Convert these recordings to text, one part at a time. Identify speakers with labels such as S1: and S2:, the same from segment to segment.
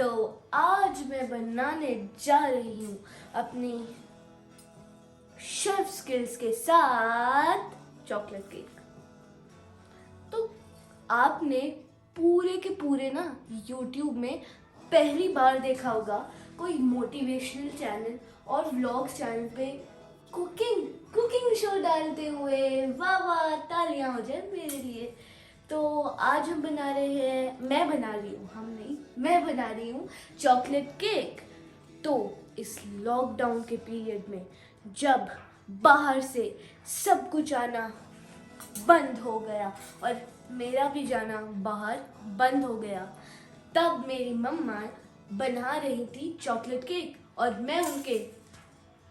S1: तो आज मैं बनाने जा रही हूँ अपनी शेफ स्किल्स के साथ चॉकलेट केक। तो आपने पूरे के पूरे ना YouTube में पहली बार देखा होगा कोई मोटिवेशनल चैनल और व्लॉग्स चैनल पे कुकिंग शो डालते हुए। वाह वाह, तालियां हो जाए मेरे लिए। तो आज हम बना रहे हैं, मैं बना रही हूँ चॉकलेट केक। तो इस लॉकडाउन के पीरियड में जब बाहर से सब कुछ आना बंद हो गया और मेरा भी जाना बाहर बंद हो गया, तब मेरी मम्मा बना रही थी चॉकलेट केक और मैं उनके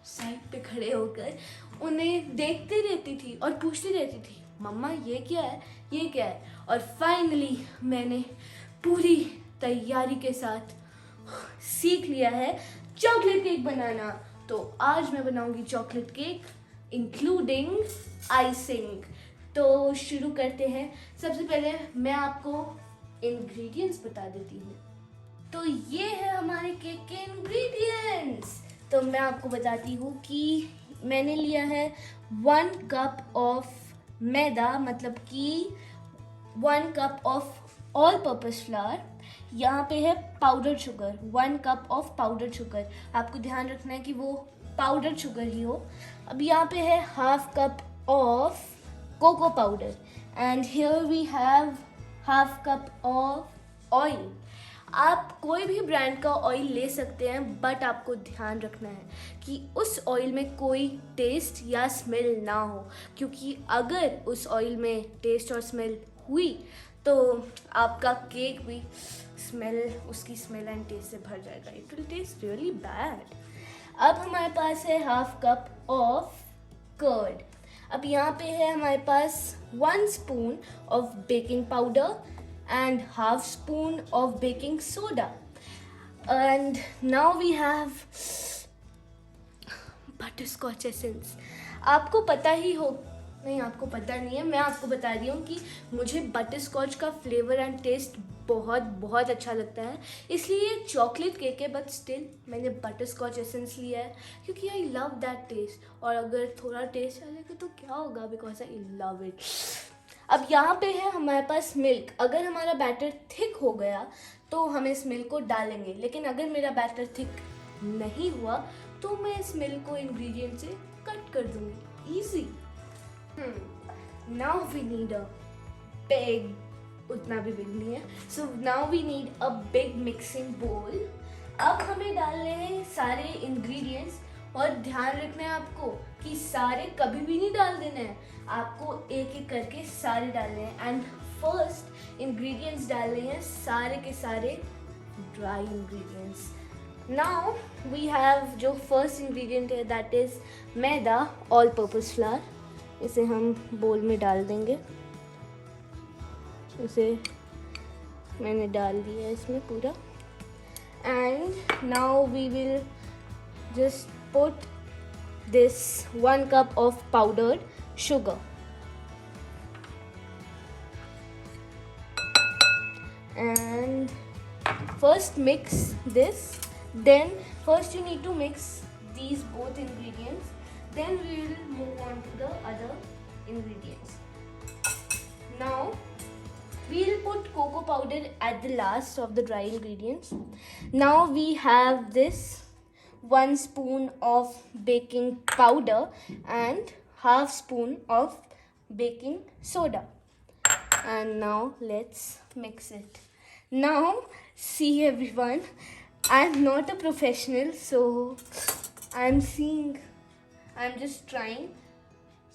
S1: साइड पे खड़े होकर उन्हें देखती रहती थी और पूछती रहती थी, मम्मा ये क्या है, ये क्या है। और फाइनली मैंने पूरी तैयारी के साथ सीख लिया है चॉकलेट केक बनाना। तो आज मैं बनाऊंगी चॉकलेट केक इंक्लूडिंग आइसिंग। तो शुरू करते हैं। सबसे पहले मैं आपको इंग्रेडिएंट्स बता देती हूँ। तो ये है हमारे केक के इंग्रेडिएंट्स। तो मैं आपको बताती हूँ कि मैंने लिया है 1 कप ऑफ मैदा, मतलब कि 1 cup of all purpose flower. यहाँ पे है powder sugar, 1 cup of powder sugar. आपको ध्यान रखना है कि वो पाउडर शुगर ही हो। अब यहाँ पे है half cup of cocoa powder and here we have half cup of oil. आप कोई भी ब्रांड का ऑयल ले सकते हैं, बट आपको ध्यान रखना है कि उस ऑयल में कोई टेस्ट या स्मेल ना हो, क्योंकि अगर उस ऑयल में टेस्ट और स्मेल हुई तो आपका केक भी उसकी स्मेल एंड टेस्ट से भर जाएगा। It will test really bad. अब हमारे पास है हाफ कप ऑफ कर्ड। अब यहाँ पे है हमारे पास 1 spoon of baking powder and half spoon of baking soda, and now we have butterscotch essence. आपको पता ही हो, नहीं आपको पता नहीं है, मैं आपको बता रही हूँ कि मुझे बटरस्कॉच का फ्लेवर एंड टेस्ट बहुत अच्छा लगता है, इसलिए चॉकलेट केक है, बट स्टिल मैंने बटरस्कॉच एसेंस लिया है क्योंकि आई लव दैट टेस्ट। और अगर थोड़ा टेस्ट आएगा तो क्या होगा, बिकॉज आई लव इट। अब यहाँ पे है हमारे पास मिल्क। अगर हमारा बैटर थिक हो गया तो हम इस मिल्क को डालेंगे, लेकिन अगर मेरा बैटर थिक नहीं हुआ तो मैं इस मिल्क को इंग्रेडिएंट से कट कर दूंगी। Easy. Now we need a big, उतना भी बिग नहीं है, so now we need a big mixing bowl. अब हमें डालने हैं सारे इंग्रेडिएंट्स, और ध्यान रखना है आपको कि सारे कभी भी नहीं डाल देने हैं, आपको एक एक करके सारे डालने हैं। एंड फर्स्ट इंग्रेडिएंट्स डालने हैं सारे के सारे dry ingredients. Now we have जो फर्स्ट इंग्रेडिएंट है, that is maida all purpose flour. इसे हम बोल में डाल देंगे। इसे मैंने डाल दिया है इसमें पूरा। And now we will just put this 1 cup of powdered sugar and first mix this. Then first you need to mix these both ingredients, then we will move on to the other ingredients. Now we'll put cocoa powder at the last of the dry ingredients. Now we have this 1 spoon of baking powder and half spoon of baking soda, and now let's mix it. Now see everyone, I'm not a professional, so I'm just trying.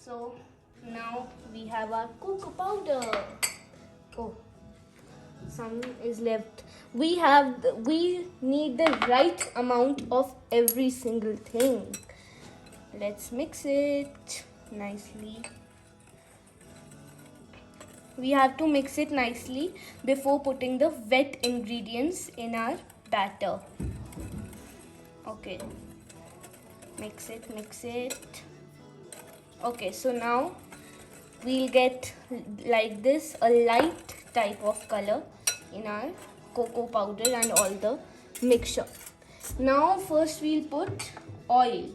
S1: So now we have our cocoa powder. Oh, some is left. We need the right amount of every single thing. Let's mix it nicely. We have to mix it nicely before putting the wet ingredients in our batter. Okay, mix it. Okay, so now we'll get like this, a light type of color in our cocoa powder and all the mixture. Now first we'll put oil.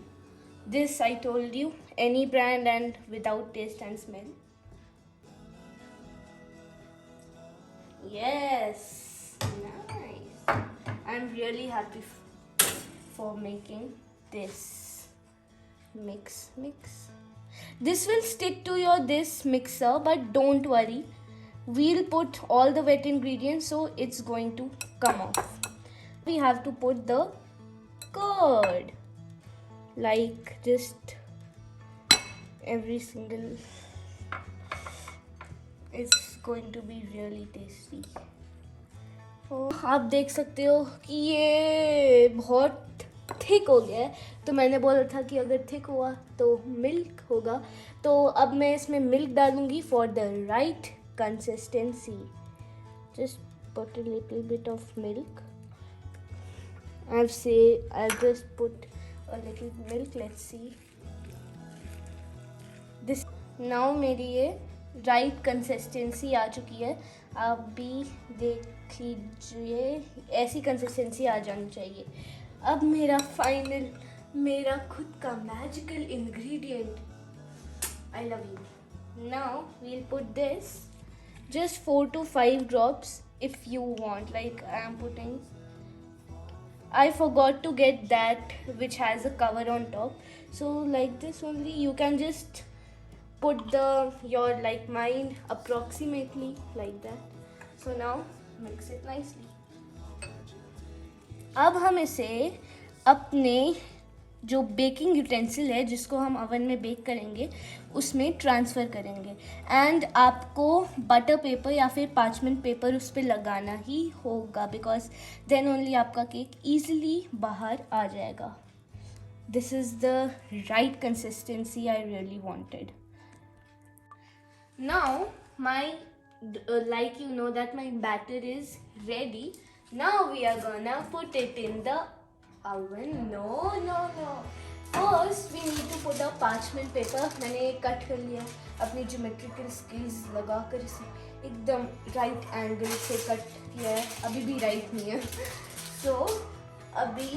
S1: This I told you, any brand and without taste and smell. Yes, nice. I'm really happy for making this. Mix. This will stick to your this mixer, but don't worry. We'll put all the wet ingredients, so it's going to come off. We have to put the curd, like just every single. It's going to be really tasty. आप देख सकते हो कि ये बहुत thick हो गया है, तो मैंने बोला था कि अगर थिक हुआ तो मिल्क होगा, तो अब मैं इसमें मिल्क डालूंगी for the right consistency. Just put a little bit of milk. I'll just put a little milk. Let's see. This now मेरी ये राइट कंसिस्टेंसी आ चुकी है. आप भी देख लीजिए, ऐसी कंसिस्टेंसी आ जानी चाहिए. अब मेरा खुद का magical ingredient. I love you. Now we'll put this, just 4 to 5 drops if you want. Like I am putting. I forgot to get that which has a cover on top. So like this only, you can just put your like mine approximately like that. So now mix it nicely. अब हम इसे अपने जो baking utensil है जिसको हम oven में bake करेंगे उसमें ट्रांसफ़र करेंगे. एंड आपको बटर पेपर या फिर पार्चमेंट पेपर उस पर लगाना ही होगा, बिकॉज देन ओनली आपका केक ईजिली बाहर आ जाएगा. This is the right consistency I really wanted. Now my like you know that my batter is ready. Now we are gonna put it in the oven. No. First we need to put a parchment paper. मैंने cut कर लिया अपनी geometrical skills लगा कर इसे एकदम right angle से cut किया है. अभी भी राइट नहीं है. So अभी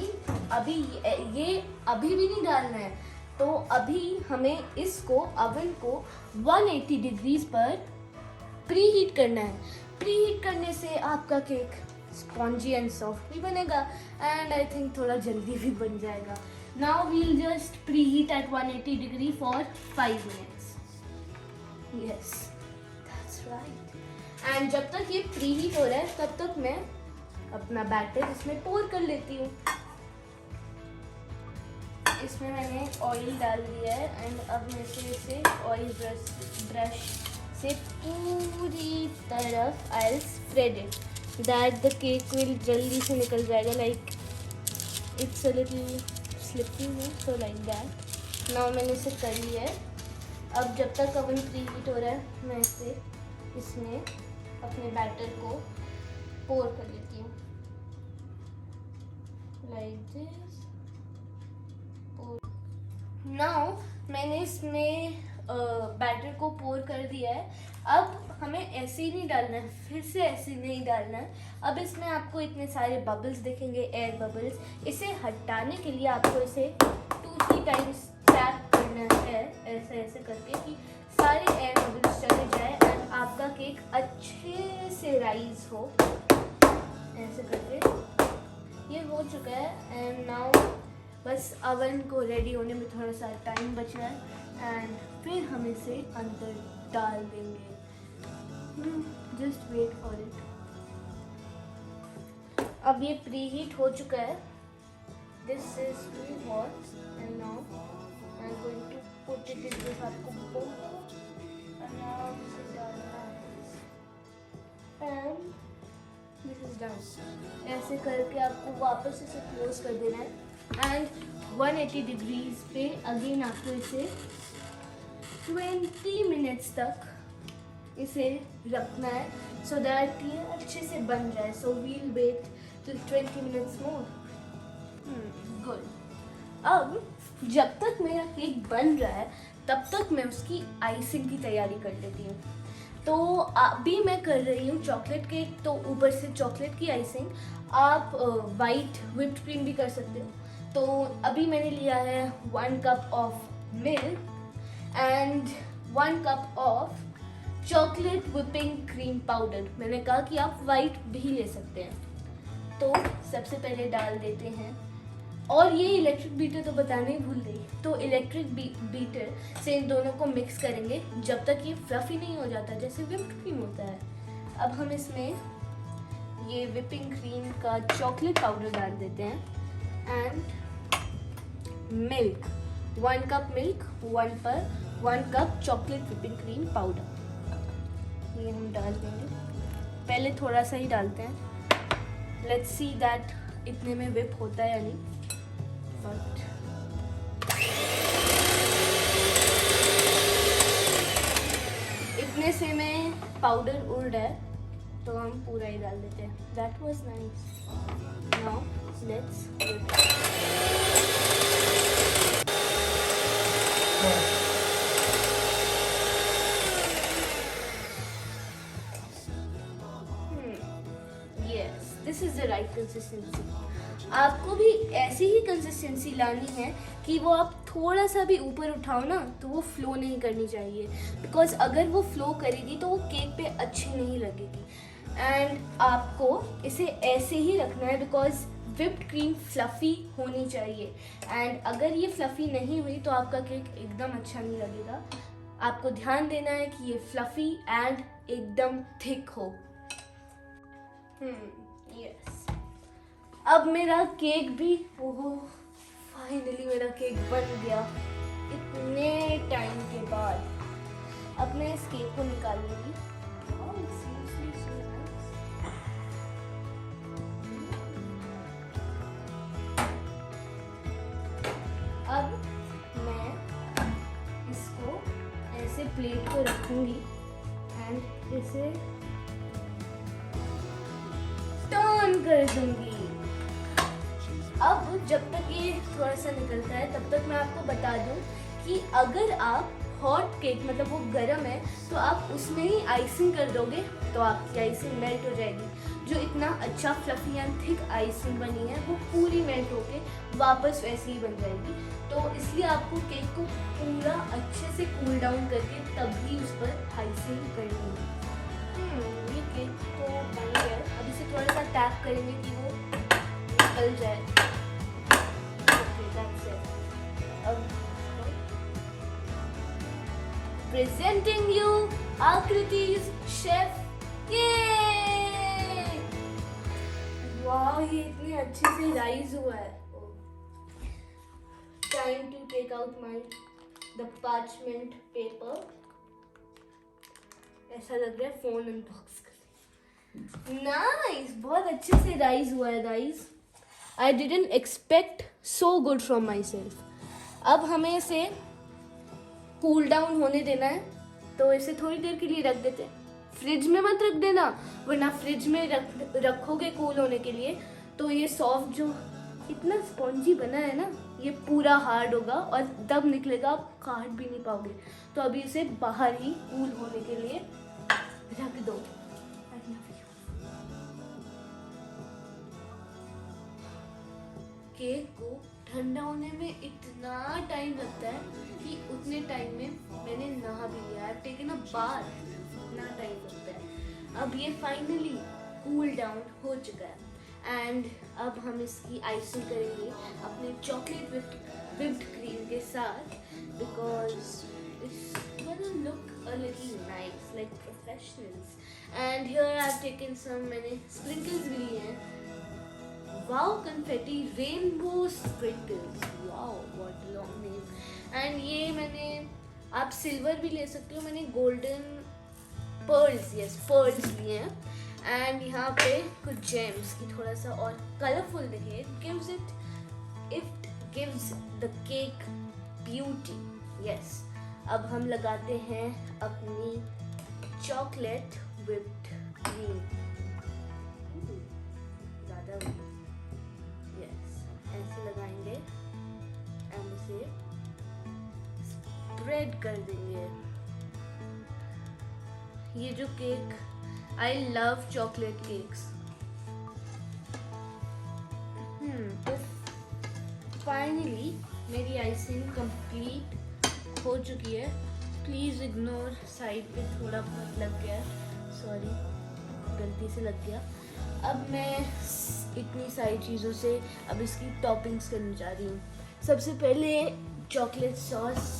S1: ये अभी भी नहीं डालना है. तो अभी हमें इसको ओवन को 180 डिग्रीज पर प्री हीट करना है. प्री हीट करने से आपका केक स्पॉन्जी एंड सॉफ्ट भी बनेगा एंड आई थिंक थोड़ा जल्दी भी बन जाएगा. Now we'll just preheat at 180 degree for 5 minutes. Yes, that's right. And जब तक ये प्री हीट हो रहा है तब तक मैं अपना बैटर इसमें पोर कर लेती हूँ. इसमें मैंने ऑयल डाल दिया है एंड अब मैं इसे ऑयल ब्रश से पूरी तरफ I'll spread it that the cake will जल्दी से निकल जाएगा. like it's a little slippery so like that. now मैंने इसे कर लिया है. अब जब तक ओवन प्री हीट हो रहा है मैं इसमें अपने बैटर को पोर कर लेती हूँ like this. now मैंने इसमें बैटर को पोर कर दिया है. अब हमें ऐसे ही नहीं डालना है, फिर से ऐसे नहीं डालना है. अब इसमें आपको इतने सारे बबल्स दिखेंगे, एयर बबल्स. इसे हटाने के लिए आपको इसे 2-3 टाइम्स टैप करना है ऐसे करके कि सारे एयर बबल्स चले जाए एंड आपका केक अच्छे से राइज हो. ऐसे करके ये हो चुका है. एंड नाउ बस ओवन को रेडी होने में थोड़ा सा टाइम बच रहा है एंड फिर हम इसे अंदर डाल देंगे. Just wait for it. अब ये प्री हीट हो चुका है. This is too hot and now I am going to put it in this. आपको आराम से डालना है एंड दिस इज डन. ऐसे करके आपको वापस इसे क्लोज कर देना है एंड 180 डिग्रीज पे अगेन आपको इसे 20 मिनट्स तक इसे रखना है सो दैट ये अच्छे से बन जाए. So we'll wait till 20 minutes more. Good. अब जब तक मेरा केक बन रहा है तब तक मैं उसकी आइसिंग की तैयारी कर लेती हूँ. तो अभी मैं कर रही हूँ चॉकलेट केक, तो ऊपर से चॉकलेट की आइसिंग। आप वाइट व्हिप्ड क्रीम भी कर सकते हो। तो अभी मैंने लिया है 1 cup of milk and 1 cup of chocolate whipping cream powder. मैंने कहा कि आप वाइट भी ले सकते हैं। तो सबसे पहले डाल देते हैं, और ये इलेक्ट्रिक बीटर तो बताने ही भूल गई। तो इलेक्ट्रिक बीटर से इन दोनों को मिक्स करेंगे जब तक ये फ्लफी नहीं हो जाता जैसे व्हिप्ड क्रीम होता है। अब हम इसमें ये व्हिपिंग क्रीम का चॉकलेट पाउडर डाल देते हैं and milk, 1 cup milk, 1 cup chocolate whipping cream powder, ये हम डाल देंगे। पहले थोड़ा सा ही डालते हैं, लेट्स सी दैट इतने में व्हिप होता है या नहीं। बट इतने से में पाउडर उड़ रहा है तो हम पूरा ही डाल देते हैं। That was nice. Now let's yes, this is the right consistency. आपको भी ऐसी ही कंसिस्टेंसी लानी है कि वो आप थोड़ा सा भी ऊपर उठाओ ना तो वो फ्लो नहीं करनी चाहिए, बिकॉज अगर वो फ्लो करेगी तो वो केक पे अच्छी नहीं लगेगी। एंड आपको इसे ऐसे ही रखना है बिकॉज व्हिप्ड क्रीम फ्लफ़ी होनी चाहिए। एंड अगर ये फ्लफ़ी नहीं हुई तो आपका केक एकदम अच्छा नहीं लगेगा। आपको ध्यान देना है कि ये फ्लफ़ी एंड एकदम थिक हो। यस, अब मेरा केक भी, ओहो फाइनली मेरा केक बन गया इतने टाइम के बाद। अब मैं इस केक को निकाल लूँगी। अब मैं इसको ऐसे प्लेट पे रखूँगी एंड इसे टर्न कर दूँगी। अब जब तक ये थोड़ा सा निकलता है तब तक मैं आपको बता दूं कि अगर आप हॉट केक, मतलब वो गर्म है, तो आप उसमें ही आइसिंग कर दोगे तो आपकी आइसिंग मेल्ट हो जाएगी। जो इतना अच्छा फ्लफी एंड थिक आइसिंग बनी है वो पूरी मेल्ट होके वापस वैसे ही बन जाएगी। तो इसलिए आपको केक को पूरा अच्छे से कूल डाउन करके तभी उस पर आइसिंग करनी है। ये केक तो बन गया है। अब इसे थोड़ा सा टैप करेंगे कि वो निकल जाए। Okay, that's it. अब presenting you आकृति's chef केक। वाह, ये इतने अच्छे से राइज हुआ है। Time to take out the parchment paper. ऐसा लग रहा है फोन अनबॉक्स कर। नाइस, बहुत अच्छे से राइज हुआ है guys. I didn't expect so good from myself. अब हमें इसे कूल डाउन होने देना है, तो इसे थोड़ी देर के लिए रख देते हैं। फ्रिज में मत रख देना, वरना फ्रिज में रखोगे कूल होने के लिए तो ये सॉफ्ट जो इतना स्पॉन्जी बना है ना, ये पूरा हार्ड होगा और तब निकलेगा, आप काट भी नहीं पाओगे। तो अभी इसे बाहर ही कूल होने के लिए रख दो। केक को ठंडा होने में इतना टाइम लगता है कि उतने टाइम में मैंने नहा भी लिया है, टेकन अ बाथ, इतना टाइम लगता है। अब ये फाइनली कूल डाउन हो चुका है एंड अब हम इसकी आइसिंग करेंगे अपने चॉकलेट व्हिप्ड क्रीम के साथ, because it's gonna look a little nice like professionals. And here I have taken some, मैंने स्प्रिंकल्स भी लिए हैं। Wow, confetti rainbow sprinkles. Wow, what a long name. And ये मैंने, आप सिल्वर भी ले सकते हो, मैंने गोल्डन पर्ल्स, यस पर्ल्स लिए हैं। एंड यहाँ पे कुछ जेम्स की थोड़ा सा और कलरफुल दिखे, it gives the cake beauty. Yes. अब हम लगाते हैं अपनी चॉकलेट व्हिप्ड क्रीम। ज़्यादा ऐसे लगाएंगे एंड इसे स्प्रेड कर देंगे। ये जो cake, I love chocolate cakes. तो फाइनली मेरी आइसिंग कंप्लीट हो चुकी है। प्लीज़ इग्नोर, साइड पे थोड़ा बहुत लग गया है, सॉरी, गलती से लग गया। अब मैं इतनी सारी चीज़ों से अब इसकी टॉपिंग्स करने जा रही हूँ। सबसे पहले चॉकलेट सॉस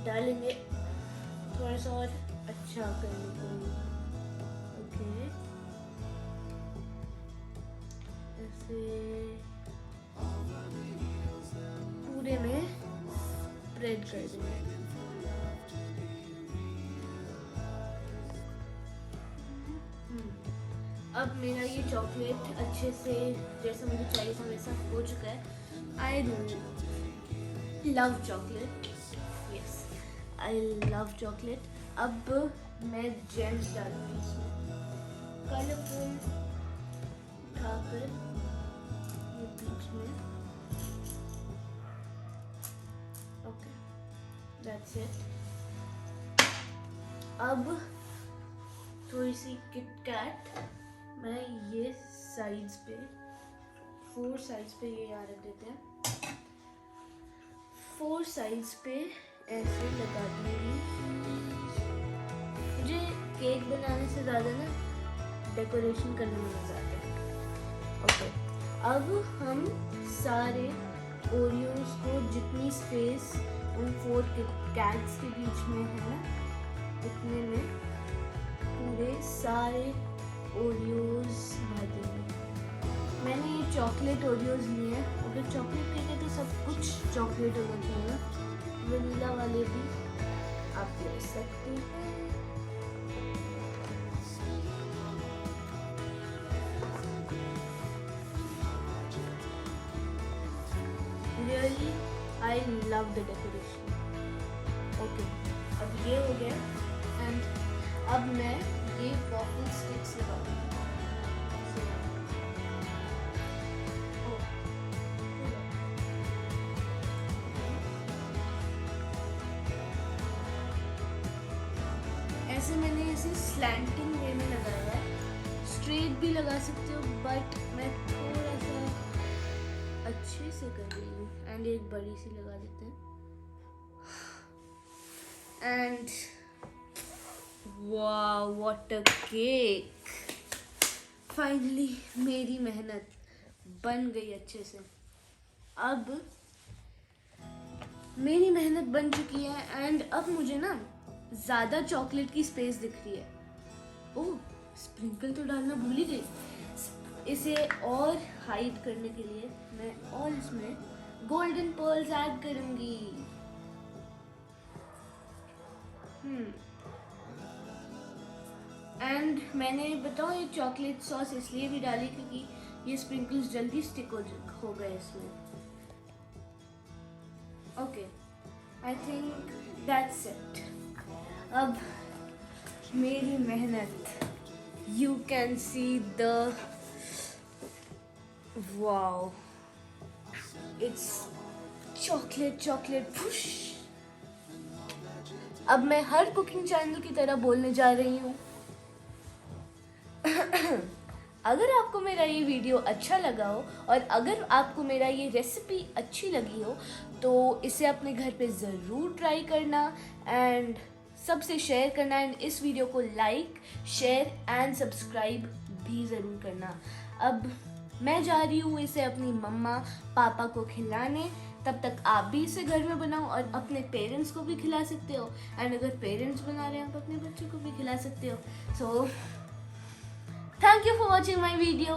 S1: डालेंगे, थोड़ा सा और अच्छा करने के लिए। ओके, ऐसे पूरे में स्प्रेड कर देंगे। अब मेरा ये चॉकलेट अच्छे से जैसा मुझे चाहिए था वैसा हो चुका है। I love chocolate, yes, I love chocolate. अब मैं जेम्स डालूंगी इसमें, कलरफुल उठाकर ये बीच में। Okay, that's it. अब थोड़ी सी किटकैट मैं ये साइड्स पे, 4 साइड्स पे ये यहाँ रख देते हैं। 4 साइड्स पे ऐसे लगा दूंगी। मुझे केक बनाने से ज़्यादा ना डेकोरेशन करने में मज़ा आता है। ओके, अब हम सारे ओरियोज को जितनी स्पेस उन 4 किटकैट्स के बीच में है उतने में पूरे सारे ओरियोज भर देंगे। मैंने ये चॉकलेट ओरियोज लिए हैं। अगर चॉकलेट केक है तो सब कुछ चॉकलेट होना चाहिए, वनीला वाले भी आप ले सकते हैं। Really I love the decoration. Okay, अब ये हो गया एंड अब मैं ये वॉफल स्टिक्स लगाऊंगी। ऐसे मैंने इसे स्लैंटिंग वे में लगाया है, स्ट्रेट भी लगा सकते हो बट मैं थोड़ा सा अच्छे से कर रही हूँ। एंड एक बड़ी सी लगा देते हैं एंड वाह, व्हाट अ केक। फाइनली मेरी मेहनत बन गई अच्छे से। अब मेरी मेहनत बन चुकी है एंड अब मुझे ना ज़्यादा चॉकलेट की स्पेस दिख रही है। ओह, स्प्रिंकल तो डालना भूल ही गई। इसे और हाइड करने के लिए मैं और इसमें गोल्डन पर्ल्स ऐड करूँगी। एंड मैंने बताऊँ ये चॉकलेट सॉस इसलिए भी डाली क्योंकि ये स्प्रिंकल्स जल्दी स्टिक हो गए इसमें। Okay, I think that's it. अब मेरी मेहनत, you can see the wow, it's chocolate push. अब मैं हर कुकिंग चैनल की तरह बोलने जा रही हूँ। अगर आपको मेरा ये वीडियो अच्छा लगा हो और अगर आपको मेरा ये रेसिपी अच्छी लगी हो तो इसे अपने घर पे ज़रूर ट्राई करना एंड सबसे शेयर करना एंड इस वीडियो को लाइक, शेयर एंड सब्सक्राइब भी ज़रूर करना। अब मैं जा रही हूँ इसे अपनी मम्मा पापा को खिलाने। तब तक आप भी इसे घर में बनाओ और अपने पेरेंट्स को भी खिला सकते हो एंड अगर पेरेंट्स बना रहे हैं तो अपने बच्चों को भी खिला सकते हो। सो thank you for watching my video.